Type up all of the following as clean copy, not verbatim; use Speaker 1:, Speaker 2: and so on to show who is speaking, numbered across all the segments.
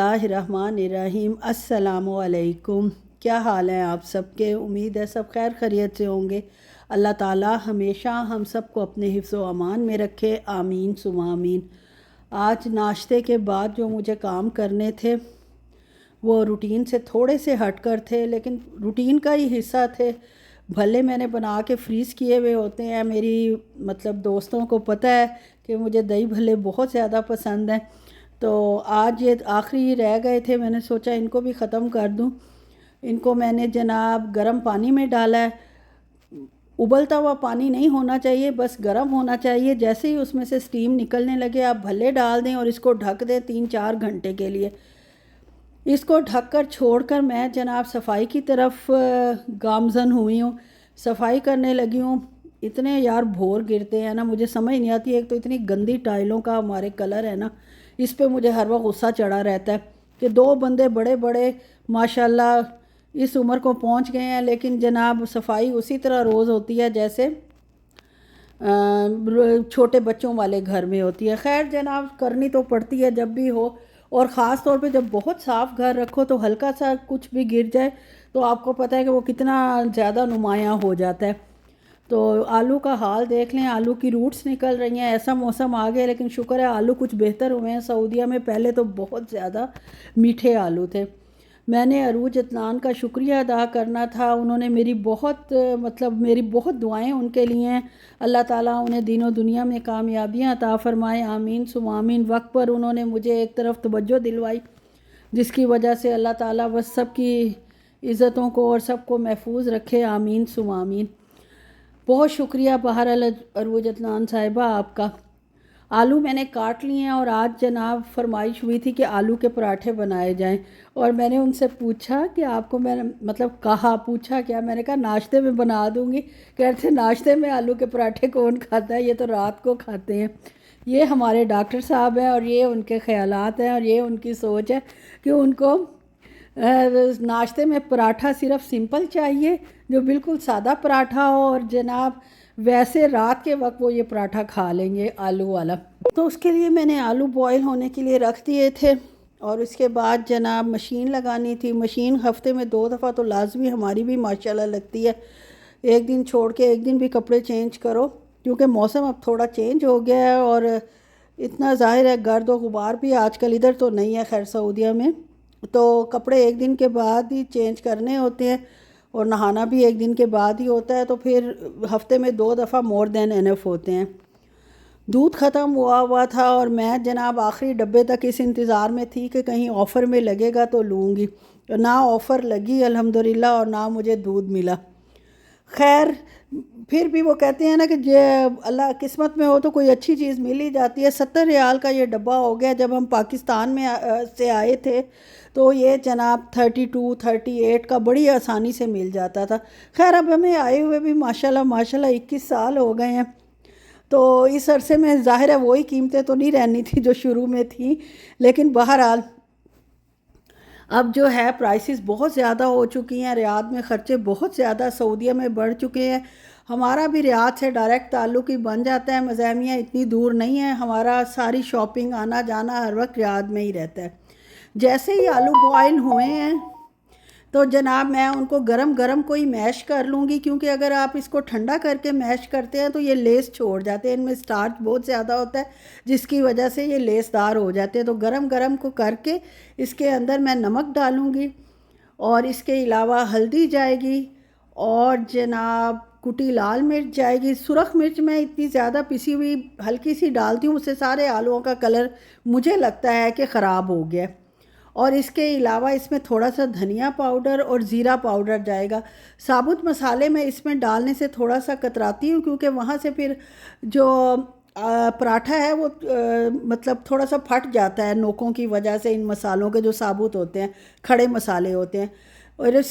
Speaker 1: बिस्मिल्लाहिर्रहमानिर्रहीम। अस्सलामुअलैकुम। क्या हाल है आप सबके? उम्मीद है सब खैर खैरियत से होंगे। अल्लाह ताला हमेशा हम सबको अपने हिफ्ज़ व अमान में रखे, आमीन सुमा आमीन। आज नाश्ते के बाद जो मुझे काम करने थे वो रूटीन से थोड़े से हट कर थे, लेकिन रूटीन का ही हिस्सा थे। भले मैंने बना के फ्रीज़ किए हुए होते हैं। मेरी मतलब दोस्तों को पता है कि मुझे दही भल्ले बहुत ज़्यादा पसंद हैं, तो आज ये आखिरी रह गए थे। मैंने सोचा इनको भी ख़त्म कर दूं। इनको मैंने जनाब गर्म पानी में डाला है। उबलता हुआ पानी नहीं होना चाहिए, बस गर्म होना चाहिए। जैसे ही उसमें से स्टीम निकलने लगे आप भल्ले डाल दें और इसको ढक दें 3-4 घंटे के लिए। इसको ढककर छोड़कर मैं जनाब सफाई की तरफ गामज़न हुई हूँ। सफाई करने लगी हूँ। इतने यार भोर गिरते हैं ना, मुझे समझ नहीं आती। एक तो इतनी गंदी टाइलों का हमारे कलर है ना, इस पे मुझे हर वक्त गुस्सा चढ़ा रहता है कि दो बंदे बड़े बड़े माशाल्लाह इस उम्र को पहुँच गए हैं, लेकिन जनाब सफाई उसी तरह रोज़ होती है जैसे छोटे बच्चों वाले घर में होती है। खैर जनाब करनी तो पड़ती है जब भी हो, और ख़ास तौर पे जब बहुत साफ़ घर रखो तो हल्का सा कुछ भी गिर जाए तो आपको पता है कि वो कितना ज़्यादा नुमायाँ हो जाता है। तो आलू का हाल देख लें, आलू की रूट्स निकल रही हैं। ऐसा मौसम आ गया, लेकिन शुक्र है आलू कुछ बेहतर हुए हैं। सऊदीया में पहले तो बहुत ज़्यादा मीठे आलू थे। मैंने अरूज अदनान का शुक्रिया अदा करना था। उन्होंने मेरी बहुत मेरी बहुत दुआएं उनके लिए हैं। अल्लाह ताला उन्हें दीनों दुनिया में कामयाबियां अता फ़रमाए, आमीन सुमा आमीन। वक्त पर उन्होंने मुझे एक तरफ तवज्जो दिलवाई, जिसकी वजह से अल्लाह ताला बस सबकी इज़्ज़तों को और सबको महफूज रखे, आमीन सुमा आमीन। बहुत शुक्रिया बहरहाल अरूज अदनान साहिबा आपका। आलू मैंने काट लिए हैं और आज जनाब फरमाइश हुई थी कि आलू के पराठे बनाए जाएं, और मैंने उनसे पूछा कि आपको मैंने पूछा क्या, मैंने कहा नाश्ते में बना दूंगी। कहते नाश्ते में आलू के पराठे कौन खाता है, ये तो रात को खाते हैं। ये हमारे डॉक्टर साहब हैं और ये उनके ख़यालात हैं और ये उनकी सोच है कि उनको नाश्ते में पराठा सिर्फ सिंपल चाहिए, जो बिल्कुल सादा पराठा हो, और जनाब वैसे रात के वक्त वो ये पराठा खा लेंगे आलू वाला। तो उसके लिए मैंने आलू बॉईल होने के लिए रख दिए थे, और उसके बाद जनाब मशीन लगानी थी। मशीन हफ्ते में 2 दफ़ा तो लाजमी हमारी भी माशाल्लाह लगती है। एक दिन छोड़ के एक दिन भी कपड़े चेंज करो, क्योंकि मौसम अब थोड़ा चेंज हो गया है। और इतना ज़ाहिर है गर्द व गुबार भी आजकल इधर तो नहीं है खैर सऊदीया में, तो कपड़े एक दिन के बाद ही चेंज करने होते हैं और नहाना भी एक दिन के बाद ही होता है। तो फिर हफ्ते में 2 दफ़ा मोर देन एनफ होते हैं। दूध ख़त्म हुआ था और मैं जनाब आखिरी डब्बे तक इस इंतज़ार में थी कि कहीं ऑफ़र में लगेगा तो लूँगी। ना ऑफ़र लगी अल्हम्दुलिल्लाह, और ना मुझे दूध मिला। खैर फिर भी वो कहते हैं ना कि अल्लाह किस्मत में हो तो कोई अच्छी चीज़ मिल ही जाती है। 70 रियाल का ये डब्बा हो गया। जब हम पाकिस्तान में से आए थे तो ये जनाब 32-38 का बड़ी आसानी से मिल जाता था। खैर अब हमें आए हुए भी माशाल्लाह माशाल्लाह 21 साल हो गए हैं, तो इस अरसे में ज़ाहिर है वही कीमतें तो नहीं रहनी थी जो शुरू में थी, लेकिन बहरहाल अब जो है प्राइसेस बहुत ज़्यादा हो चुकी हैं। रियाद में ख़र्चे बहुत ज़्यादा सऊदीया में बढ़ चुके हैं। हमारा भी रियाद से डायरेक्ट ताल्लुक़ ही बन जाता है। मज़ामिया इतनी दूर नहीं है, हमारा सारी शॉपिंग आना जाना हर वक्त रियाद में ही रहता है। जैसे ही आलू बॉयल हुए हैं तो जनाब मैं उनको गरम गरम को ही मैश कर लूँगी, क्योंकि अगर आप इसको ठंडा करके मैश करते हैं तो ये लेस छोड़ जाते हैं। इनमें स्टार्च बहुत ज़्यादा होता है, जिसकी वजह से ये लेसदार हो जाते हैं। तो गरम गरम को करके इसके अंदर मैं नमक डालूँगी, और इसके अलावा हल्दी जाएगी, और जनाब कुटी लाल मिर्च जाएगी। सुरख मिर्च मैं इतनी ज़्यादा पिसी हुई हल्की सी डालती हूँ, उससे सारे आलूओं का कलर मुझे लगता है कि ख़राब हो गया। और इसके अलावा इसमें थोड़ा सा धनिया पाउडर और ज़ीरा पाउडर जाएगा। साबुत मसाले में इसमें डालने से थोड़ा सा कतराती हूँ, क्योंकि वहाँ से फिर जो पराठा है वो थोड़ा सा फट जाता है नोकों की वजह से। इन मसालों के जो साबुत होते हैं, खड़े मसाले होते हैं, और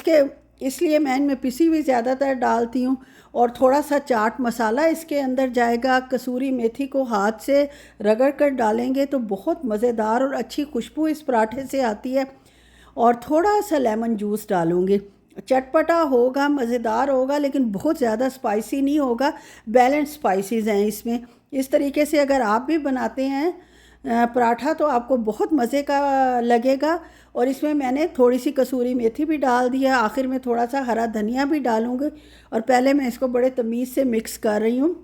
Speaker 1: इसलिए मैं इनमें पिसी हुई ज़्यादातर डालती हूँ। और थोड़ा सा चाट मसाला इसके अंदर जाएगा। कसूरी मेथी को हाथ से रगड़ कर डालेंगे तो बहुत मज़ेदार और अच्छी खुशबू इस पराठे से आती है। और थोड़ा सा लेमन जूस डालूँगी। चटपटा होगा, मज़ेदार होगा, लेकिन बहुत ज़्यादा स्पाइसी नहीं होगा। बैलेंस स्पाइसेस हैं इसमें। इस तरीके से अगर आप भी बनाते हैं पराठा तो आपको बहुत मज़े का लगेगा। और इसमें मैंने थोड़ी सी कसूरी मेथी भी डाल दी है, आखिर में थोड़ा सा हरा धनिया भी डालूँगी। और पहले मैं इसको बड़े तमीज़ से मिक्स कर रही हूँ।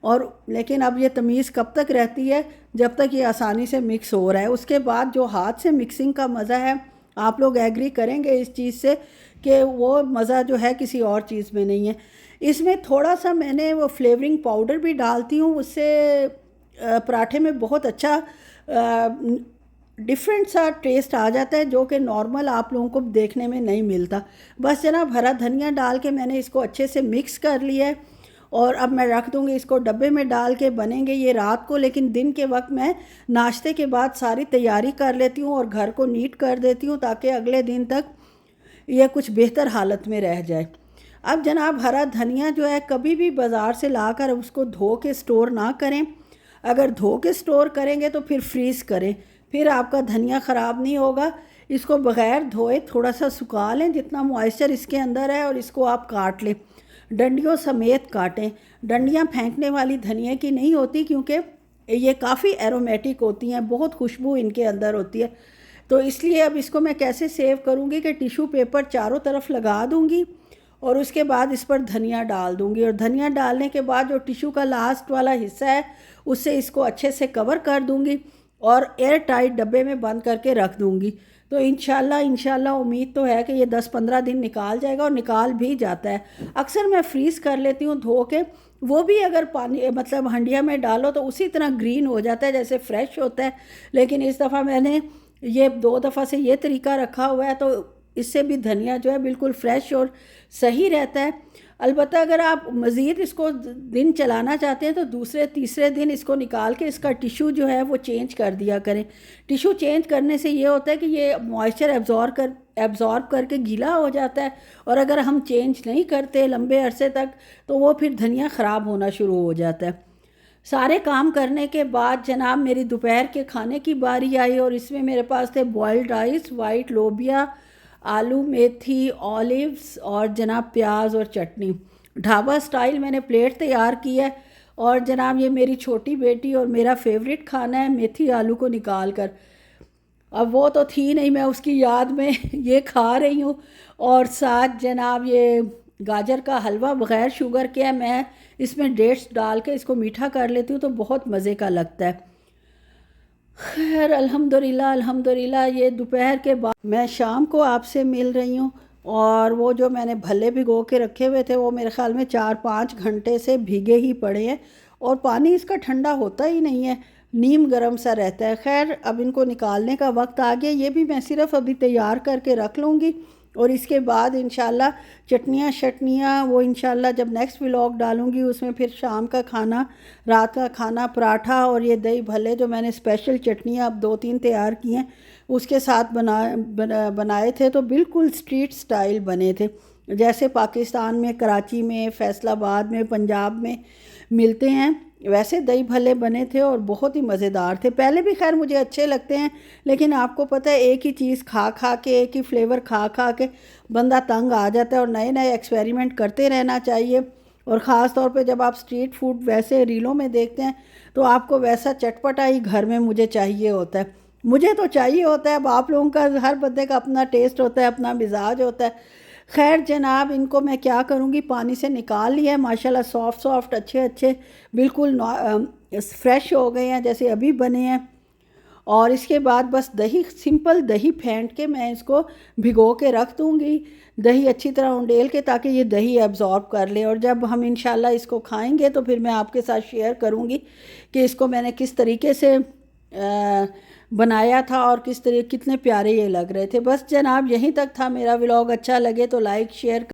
Speaker 1: और लेकिन अब ये तमीज़ कब तक रहती है, जब तक ये आसानी से मिक्स हो रहा है। उसके बाद जो हाथ से मिक्सिंग का मज़ा है, आप लोग एग्री करेंगे इस चीज़ से कि वो मज़ा जो है किसी और चीज़ में नहीं है। इसमें थोड़ा सा मैंने वो फ्लेवरिंग पाउडर भी डालती हूँ, उससे पराठे में बहुत अच्छा डिफरेंट सा टेस्ट आ जाता है, जो कि नॉर्मल आप लोगों को देखने में नहीं मिलता। बस जनाब हरा धनिया डाल के मैंने इसको अच्छे से मिक्स कर लिया है। और अब मैं रख दूँगी इसको डब्बे में डाल के। बनेंगे ये रात को, लेकिन दिन के वक्त मैं नाश्ते के बाद सारी तैयारी कर लेती हूँ और घर को नीट कर देती हूँ, ताकि अगले दिन तक ये कुछ बेहतर हालत में रह जाए। अब जनाब हरा धनिया जो है, कभी भी बाज़ार से लाकर उसको धो के स्टोर ना करें। अगर धो के स्टोर करेंगे तो फिर फ्रीज़ करें, फिर आपका धनिया ख़राब नहीं होगा। इसको बग़ैर धोए थोड़ा सा सुखा लें जितना मॉइस्चर इसके अंदर है, और इसको आप काट लें, डंडियों समेत काटें। डंडियाँ फेंकने वाली धनिया की नहीं होती, क्योंकि ये काफ़ी एरोमेटिक होती हैं, बहुत खुशबू इनके अंदर होती है। तो इसलिए अब इसको मैं कैसे सेव करूँगी कि टिश्यू पेपर चारों तरफ लगा दूँगी और उसके बाद इस पर धनिया डाल दूँगी। और धनिया डालने के बाद जो टिश्यू का लास्ट वाला हिस्सा है, उससे इसको अच्छे से कवर कर दूँगी और एयर टाइट डब्बे में बंद करके रख दूँगी। तो इंशाल्लाह उम्मीद तो है कि ये 10-15 दिन निकाल जाएगा, और निकाल भी जाता है। अक्सर मैं फ्रीज़ कर लेती हूँ धो के, वो भी अगर पानी मतलब हंडिया में डालो तो उसी तरह ग्रीन हो जाता है जैसे फ्रेश होता है। लेकिन इस दफ़ा मैंने ये 2 दफ़ा से ये तरीका रखा हुआ है, तो इससे भी धनिया जो है बिल्कुल फ्रेश और सही रहता है। अलबत्ता अगर आप मज़ीद इसको दिन चलाना चाहते हैं तो दूसरे तीसरे दिन इसको निकाल के इसका टिश्यू जो है वो चेंज कर दिया करें। टिश्यू चेंज करने से ये होता है कि ये मॉइस्चर एब्ज़ॉर्ब करके गीला हो जाता है, और अगर हम चेंज नहीं करते लंबे अरसे तक तो वो फिर धनिया ख़राब होना शुरू हो जाता है। सारे काम करने के बाद जनाब मेरी दोपहर के खाने की बारी आई, और इसमें मेरे पास थे बॉइल्ड राइस, वाइट लोबिया, आलू, मेथी, ऑलिव्स और जनाब प्याज और चटनी। ढाबा स्टाइल मैंने प्लेट तैयार की है। और जनाब ये मेरी छोटी बेटी और मेरा फेवरेट खाना है, मेथी आलू को निकाल कर। अब वो तो थी नहीं, मैं उसकी याद में ये खा रही हूँ। और साथ जनाब ये गाजर का हलवा बग़ैर शुगर के है, मैं इसमें डेट्स डाल के इसको मीठा कर लेती हूँ तो बहुत मज़े का लगता है। खैर अल्हम्दुलिल्लाह ये दोपहर के बाद मैं शाम को आपसे मिल रही हूँ। और वो जो मैंने भल्ले भिगो के रखे हुए थे वो मेरे ख़्याल में 4-5 घंटे से भीगे ही पड़े हैं, और पानी इसका ठंडा होता ही नहीं है, नीम गर्म सा रहता है। खैर अब इनको निकालने का वक्त आ गया, ये भी मैं सिर्फ अभी तैयार करके रख लूँगी। और इसके बाद इंशाल्लाह चटनियाँ शटनियाँ वो इंशाल्लाह जब नेक्स्ट व्लॉग डालूँगी उसमें फिर शाम का खाना, रात का खाना, पराठा और ये दही भल्ले जो मैंने स्पेशल चटनियाँ अब 2-3 तैयार की हैं उसके साथ बनाए थे, तो बिल्कुल स्ट्रीट स्टाइल बने थे, जैसे पाकिस्तान में कराची में, फैसलाबाद में, पंजाब में मिलते हैं वैसे दही भल्ले बने थे और बहुत ही मज़ेदार थे। पहले भी खैर मुझे अच्छे लगते हैं, लेकिन आपको पता है एक ही चीज़ खा खा के, एक ही फ्लेवर खा खा के बंदा तंग आ जाता है, और नए नए एक्सपेरिमेंट करते रहना चाहिए। और ख़ास तौर पे जब आप स्ट्रीट फूड वैसे रीलों में देखते हैं तो आपको वैसा चटपटा ही घर में मुझे चाहिए होता है, मुझे तो चाहिए होता है। अब आप लोगों का, हर बंदे का अपना टेस्ट होता है, अपना मिजाज होता है। खैर जनाब इनको मैं क्या करूँगी, पानी से निकाल लिया है, माशाल्लाह सॉफ्ट सॉफ्ट अच्छे अच्छे बिल्कुल फ्रेश हो गए हैं जैसे अभी बने हैं। और इसके बाद बस दही, सिंपल दही फेंट के मैं इसको भिगो के रख दूँगी, दही अच्छी तरह उंडेल के, ताकि ये दही एब्ज़ॉर्ब कर ले। और जब हम इंशाल्लाह इसको खाएंगे तो फिर मैं आपके साथ शेयर करूँगी कि इसको मैंने किस तरीके से बनाया था और कितने प्यारे ये लग रहे थे। बस जनाब यहीं तक था मेरा व्लॉग। अच्छा लगे तो लाइक शेयर